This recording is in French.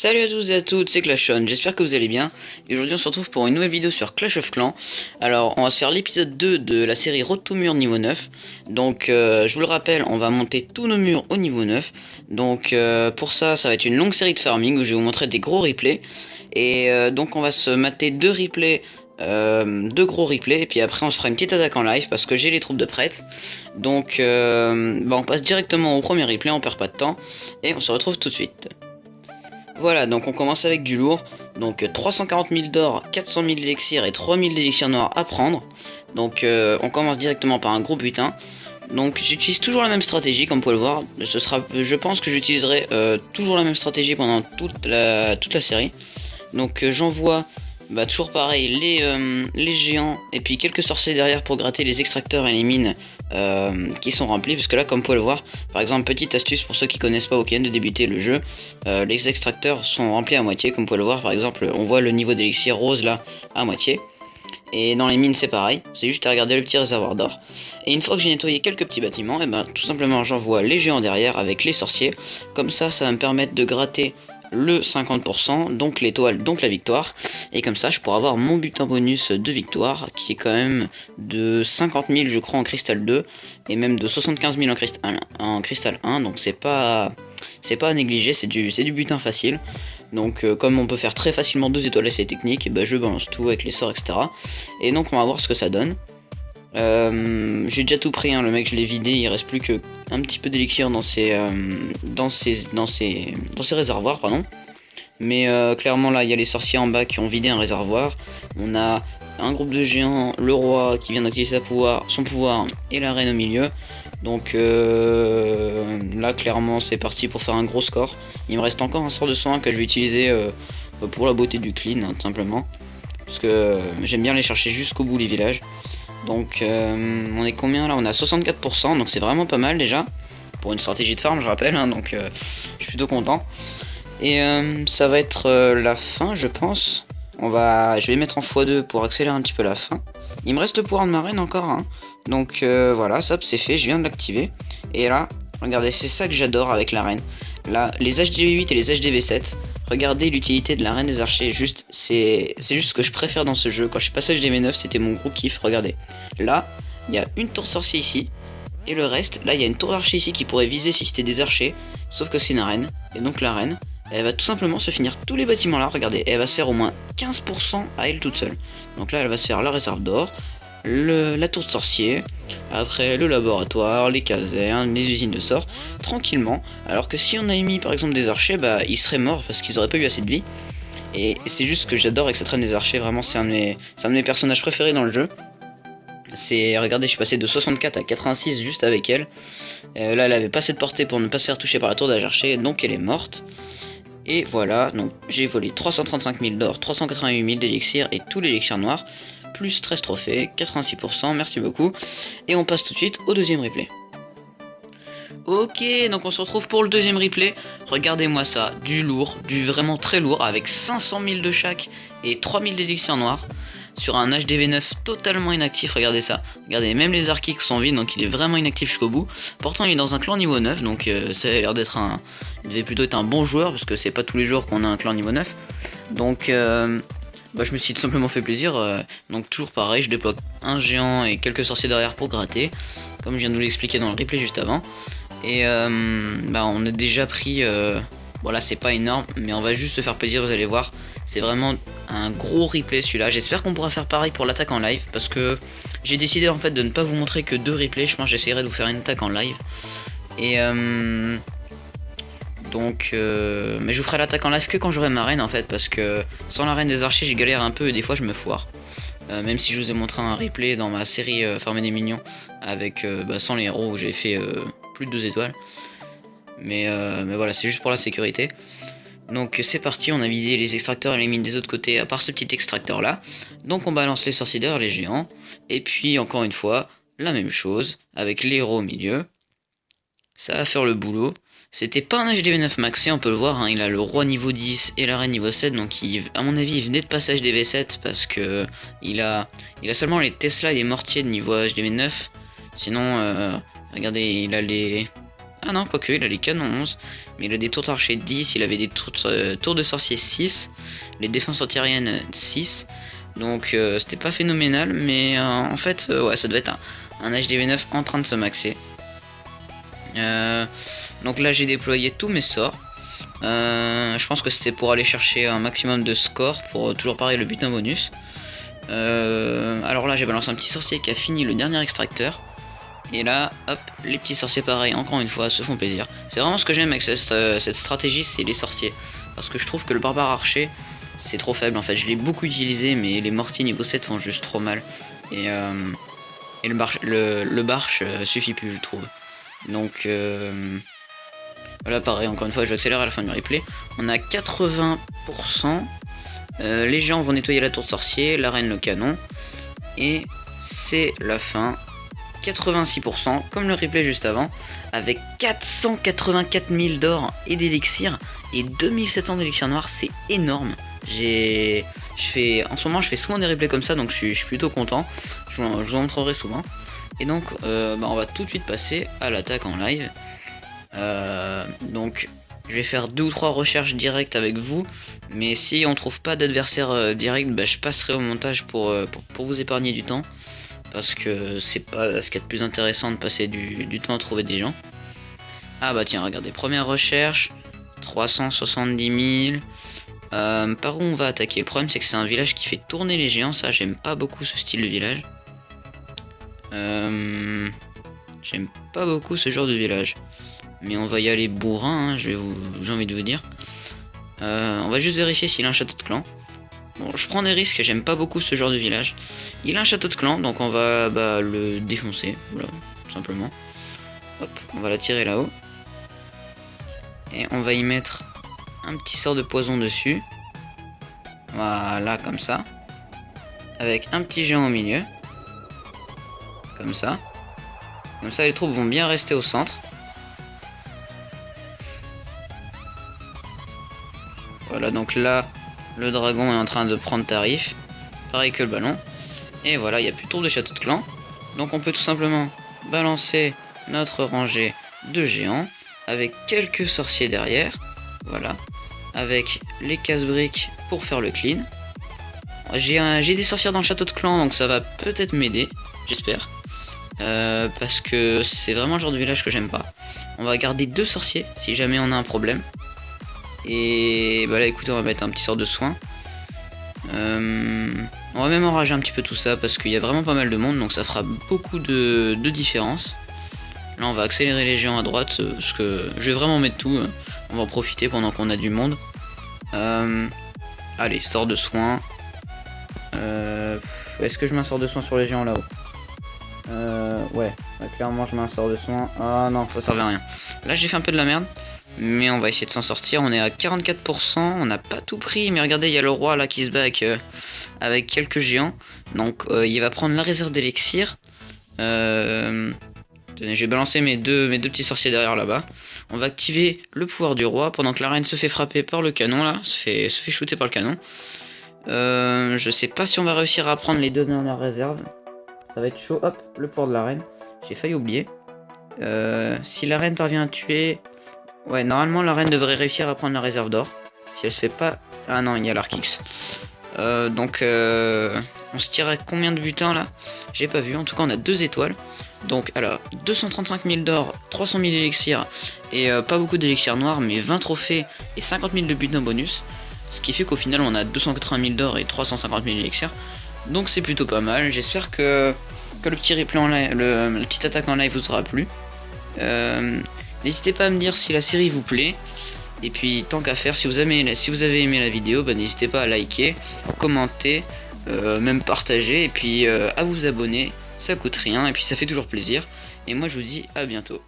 Salut à tous et à toutes, c'est Clashon, j'espère que vous allez bien. Et aujourd'hui on se retrouve pour une nouvelle vidéo sur Clash of Clans. Alors on va se faire l'épisode 2 de la série Road to Mur niveau 9. Donc je vous le rappelle, on va monter tous nos murs au niveau 9. Donc pour ça, ça va être une longue série de farming où je vais vous montrer des gros replays. Et donc on va se mater deux replays, deux gros replays. Et puis après on se fera une petite attaque en live parce que j'ai les troupes de prêtes. Donc on passe directement au premier replay, on perd pas de temps. Et on se retrouve tout de suite. Voilà, donc on commence avec du lourd. Donc 340 000 d'or, 400 000 d'élixirs et 3 000 d'élixirs noirs à prendre. Donc on commence directement par un gros butin. Donc j'utilise toujours la même stratégie, comme vous pouvez le voir. Je pense que j'utiliserai toujours la même stratégie pendant toute la série. Donc j'envoie toujours pareil les géants et puis quelques sorciers derrière pour gratter les extracteurs et les mines qui sont remplis, parce que là, comme vous pouvez le voir, par exemple, petite astuce pour ceux qui connaissent pas ou qui viennent de débuter le jeu, les extracteurs sont remplis à moitié. Comme vous pouvez le voir, par exemple, on voit le niveau d'élixir rose là à moitié. Et dans les mines c'est pareil, c'est juste à regarder le petit réservoir d'or. Et une fois que j'ai nettoyé quelques petits bâtiments, et tout simplement j'envoie les géants derrière avec les sorciers. Comme ça va me permettre de gratter le 50%, donc l'étoile, donc la victoire. Et comme ça je pourrai avoir mon butin bonus de victoire, qui est quand même de 50 000 je crois en cristal 2, et même de 75 000 en cristal 1, donc c'est pas à négliger, c'est du butin facile. Donc comme on peut faire très facilement 2 étoiles assez techniques, je balance tout avec les sorts, etc. Et donc on va voir ce que ça donne. J'ai déjà tout pris, hein, le mec je l'ai vidé, il reste plus que un petit peu d'élixir dans ses réservoirs, pardon. Mais clairement là il y a les sorciers en bas qui ont vidé un réservoir. On a un groupe de géants, le roi qui vient d'activer son pouvoir et la reine au milieu. Donc là clairement c'est parti pour faire un gros score. Il me reste encore un sort de soin que je vais utiliser pour la beauté du clean, hein, tout simplement. Parce que j'aime bien aller chercher jusqu'au bout les villages. Donc on est combien là? On a 64%, donc c'est vraiment pas mal déjà. Pour une stratégie de farm je rappelle, hein, donc je suis plutôt content. Et ça va être la fin je pense. Je vais mettre en x2 pour accélérer un petit peu la fin. Il me reste le pouvoir de ma reine encore, hein. Donc voilà, ça c'est fait, je viens de l'activer. Et là, regardez, c'est ça que j'adore avec la reine. Là, les HDV8 et les HDV7, regardez l'utilité de la reine des archers, c'est juste ce que je préfère dans ce jeu. Quand je suis passé HDV9, c'était mon gros kiff, regardez. Là, il y a une tour de sorcier ici, et le reste, là il y a une tour d'archer ici qui pourrait viser si c'était des archers, sauf que c'est une reine, et donc la reine, elle va tout simplement se finir tous les bâtiments là, regardez, elle va se faire au moins 15% à elle toute seule. Donc là elle va se faire la réserve d'or, la tour de sorcier, après le laboratoire, les casernes, les usines de sorts, tranquillement. Alors que si on a mis par exemple des archers, ils seraient morts parce qu'ils auraient pas eu assez de vie. Et c'est juste ce que j'adore avec cette reine des archers, vraiment c'est un de mes personnages préférés dans le jeu. Regardez, je suis passé de 64 à 86 juste avec elle. Là elle avait pas assez de portée pour ne pas se faire toucher par la tour d'archer, donc elle est morte. Et voilà, donc j'ai volé 335 000 d'or, 388 000 d'élixir et tout l'élixir noir, plus 13 trophées, 86%, merci beaucoup. Et on passe tout de suite au deuxième replay. Ok, donc on se retrouve pour le deuxième replay. Regardez-moi ça, du lourd, du vraiment très lourd, avec 500 000 de chaque et 3 000 d'élixir noir. Sur un HDV9 totalement inactif, regardez ça. Regardez, même les archiques sont vides, donc il est vraiment inactif jusqu'au bout. Pourtant il est dans un clan niveau 9, donc ça a l'air d'être il devait plutôt être un bon joueur, parce que c'est pas tous les jours qu'on a un clan niveau 9. Donc je me suis tout simplement fait plaisir. Donc toujours pareil, je débloque un géant et quelques sorciers derrière pour gratter, comme je viens de vous l'expliquer dans le replay juste avant. Et on a déjà pris... voilà, c'est pas énorme, mais on va juste se faire plaisir, vous allez voir. C'est vraiment un gros replay celui-là. J'espère qu'on pourra faire pareil pour l'attaque en live, parce que j'ai décidé en fait de ne pas vous montrer que 2 replays. Je pense que j'essaierai de vous faire une attaque en live. Et mais je vous ferai l'attaque en live que quand j'aurai ma reine en fait, parce que sans la reine des archers j'ai galère un peu et des fois je me foire. Même si je vous ai montré un replay dans ma série Farmer des Minions avec sans les héros où j'ai fait plus de 2 étoiles. Mais voilà, c'est juste pour la sécurité. Donc c'est parti, on a vidé les extracteurs et les mines des autres côtés, à part ce petit extracteur là. Donc on balance les sorciers derrière les géants. Et puis encore une fois, la même chose, avec les héros au milieu. Ça va faire le boulot. C'était pas un HDV9 maxé, on peut le voir, hein, il a le roi niveau 10 et la reine niveau 7, donc à mon avis il venait de passer HDV7 parce que il a seulement les Tesla et les mortiers de niveau HDV9. Sinon, regardez, il a les Ah non, quoique, il a les canons 11, mais il a des tours d'archer 10, il avait des tours de sorcier 6, les défenses antiaériennes 6, donc c'était pas phénoménal, mais en fait, ouais, ça devait être un HDV9 en train de se maxer. Donc là, j'ai déployé tous mes sorts. Je pense que c'était pour aller chercher un maximum de score, pour toujours pareil le butin bonus. Alors là, j'ai balancé un petit sorcier qui a fini le dernier extracteur. Et là, hop, les petits sorciers pareil, encore une fois, se font plaisir. C'est vraiment ce que j'aime avec cette stratégie, c'est les sorciers. Parce que je trouve que le barbare archer, c'est trop faible en fait. Je l'ai beaucoup utilisé, mais les mortiers niveau 7 font juste trop mal. Et le barche suffit plus, je trouve. Donc voilà, pareil, encore une fois, je vais accélérer à la fin du replay. On a 80%. Les gens vont nettoyer la tour de sorcier, l'arène, le canon. Et c'est la fin. 86%, comme le replay juste avant, avec 484 000 d'or et d'élixir et 2700 d'élixir noir, c'est énorme. En ce moment, je fais souvent des replays comme ça, donc je suis plutôt content. Je vous en montrerai souvent. Et donc, on va tout de suite passer à l'attaque en live. Donc, je vais faire 2 ou 3 recherches directes avec vous, mais si on trouve pas d'adversaire direct, je passerai au montage pour vous épargner du temps. Parce que c'est pas ce qu'il y a de plus intéressant de passer du temps à trouver des gens. Ah bah tiens, regardez, première recherche, 370 000. Par où on va attaquer? Le problème c'est que c'est un village qui fait tourner les géants, ça j'aime pas beaucoup ce style de village. J'aime pas beaucoup ce genre de village. Mais on va y aller bourrin, hein, j'ai envie de vous dire. On va juste vérifier s'il a un château de clan. Bon, je prends des risques, j'aime pas beaucoup ce genre de village. Il a un château de clan, donc on va le défoncer, voilà, tout simplement. Hop, on va l'attirer là-haut. Et on va y mettre un petit sort de poison dessus. Voilà, comme ça. Avec un petit géant au milieu. Comme ça. Comme ça, les troupes vont bien rester au centre. Voilà, donc là, le dragon est en train de prendre tarif. Pareil que le ballon. Et voilà, il n'y a plus de tour de château de clan. Donc on peut tout simplement balancer notre rangée de géants. Avec quelques sorciers derrière. Voilà. Avec les casse-briques pour faire le clean. J'ai des sorcières dans le château de clan, donc ça va peut-être m'aider. J'espère. Parce que c'est vraiment le genre de village que j'aime pas. On va garder 2 sorciers si jamais on a un problème. Et bah là écoutez, on va mettre un petit sort de soin. On va même enrager un petit peu tout ça parce qu'il y a vraiment pas mal de monde, donc ça fera beaucoup de différence. Là on va accélérer les géants à droite parce que je vais vraiment mettre tout. On va en profiter pendant qu'on a du monde. Allez, sort de soin. Est-ce que je mets un sort de soin sur les géants là-haut? Ouais, clairement je mets un sort de soin. Ah non, ça servait à rien. Là j'ai fait un peu de la merde, mais on va essayer de s'en sortir. On est à 44%, on n'a pas tout pris, mais regardez, il y a le roi là qui se bat avec quelques géants. Donc il va prendre la réserve d'élixir. Tenez, j'ai balancé mes deux petits sorciers derrière là-bas. On va activer le pouvoir du roi pendant que la reine se fait frapper par le canon là, se fait shooter par le canon. Je sais pas si on va réussir à prendre les 2 dernières réserves. Ça va être chaud. Hop, le pouvoir de la reine. J'ai failli oublier. Si la reine parvient à tuer... Ouais, normalement la reine devrait réussir à prendre la réserve d'or. Si elle se fait pas... Ah non, il y a l'Arc X. Donc on se tire à combien de butins là? J'ai pas vu. En tout cas, on a 2 étoiles. Donc alors, 235 000 d'or, 300 000 élixirs et pas beaucoup d'élixirs noirs, mais 20 trophées et 50 000 de butin bonus. Ce qui fait qu'au final, on a 280 000 d'or et 350 000 élixirs. Donc c'est plutôt pas mal. J'espère que le petit replay en live, le petit attaque en live vous aura plu. N'hésitez pas à me dire si la série vous plaît. Et puis tant qu'à faire, si vous avez aimé la vidéo, n'hésitez pas à liker, commenter, même partager, et puis à vous abonner. Ça coûte rien, et puis ça fait toujours plaisir. Et moi je vous dis à bientôt.